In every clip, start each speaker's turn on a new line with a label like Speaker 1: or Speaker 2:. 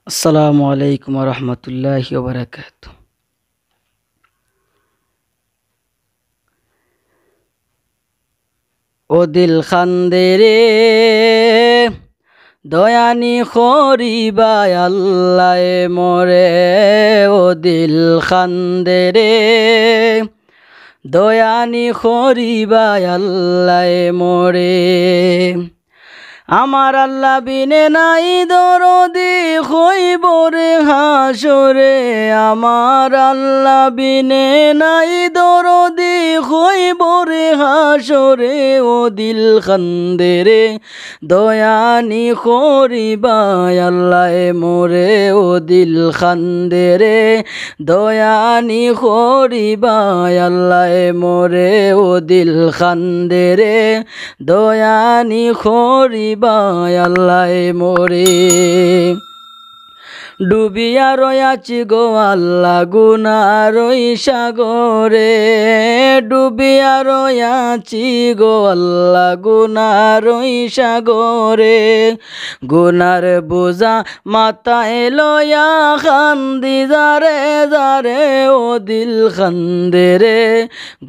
Speaker 1: আসসালামু আলাইকুম ওয়া রাহমাতুল্লাহি ওয়া বারাকাতুহু। ও দিল খান্দে রে দয়ানি খরিবা আল্লাহ মোরে। ও দিল খান্দে রে দয়ানি খরিবা আল্লাহ মোরে। আমার আল্লাহ বিনে নাই দরদি হইব রে হাসরে। আমার আল্লাহ বিনে নাই দরদি হইব রে হাসরে। ও দিল খান্দে রে দয়ানি খরিবা আল্লাহ মোরে। ও দিল খান্দে রে দয়ানি খরিবা আল্লাহ মোরে। ও দিল খান্দে রে দয়ানি খরিবা আল্লাহ মোরে। ডুবিয়া রয়াছি গো আল্লাহ গুনারই সাগরে। ডুবিয়া রয়াছি গো আল্লাহ গুনারই সাগরে। গুনার বোঝা মাথায় লয়া খান্দি যারে যারে। ও দিল খান্দে রে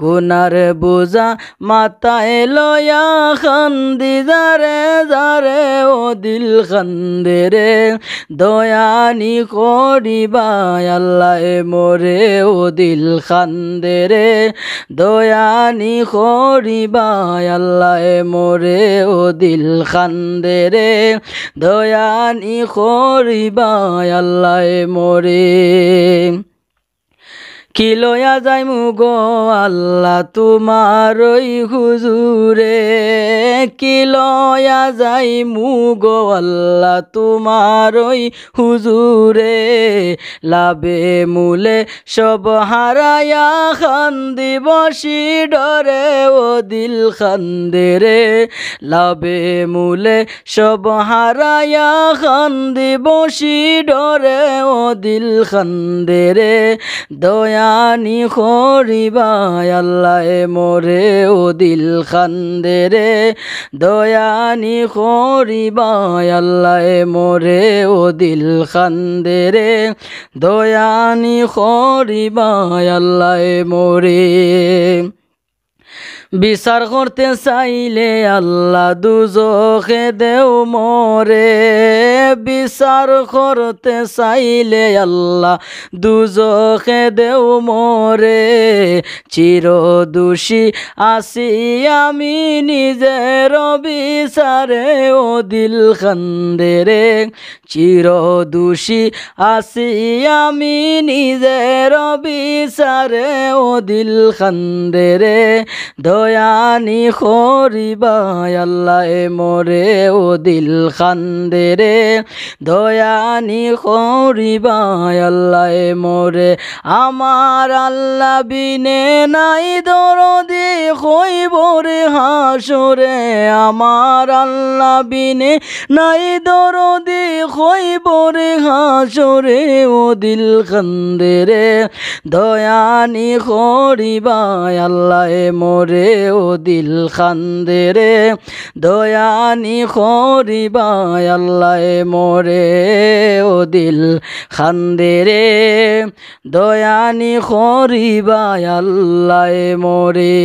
Speaker 1: গুনার বোঝা মাথায় লয়া খান্দি যারে যারে। ও দিল খান্দে রে দয়ানি খরিবা আল্লাহ মোরে। ও দিল খান্দে রে দয়ানি খরিবা আল্লাহ মোরে। ও দিল খান্দে রে দয়ানি খরিবা আল্লাহ মোরে। কি লয়া যাইমু গো আল্লাহ তোমারই হুজুরে। কি লয়া যাইমু গো আল্লাহ তোমারই হুজুরে। লাভে মূলে সব হারায়া খান্দি বসি ডরে। ও দিল খান্দে রে লাভে মূলে সব হারায়া খান্দি বসি ডরে। ও দিল খান্দে রে দয়ানি খরিবা আল্লাহ মোরে। ও দিল খান্দে রে দয়ানি খরিবা আল্লাহ মোরে। ও দিল খান্দে রে দয়ানি খরিবা আল্লাহ মোরে। বিচার করতে চাইলে আল্লাহ দুজখে দেও মোরে। বিচার করতে চাইলে আল্লাহ দুজখে দেও মোরে। চির দোষী আসি আমি নিজের বিচারে। ও দিল খান্দে রে চির দোষী আসি আমি নিজের বিচারে। ও দিল খান্দে রে দয়ানি খরিবা আল্লাহ মোরে। ও দিল খান্দে রে দয়ানি খরিবা আল্লাহ মোরে। আমার আল্লাহ বিনে নাই দরদি হইব রে হাসরে। আমার আল্লাহ বিনে নাই দরদি হইব রে হাসরে। ও দিল খান্দে রে দয়ানি খরিবা আল্লাহ মোরে। ও দিল খান্দে রে দয়ানি খরিবা আল্লাহ মোরে। ও দিল খান্দে রে দয়ানি খরিবা আল্লাহ মোরে।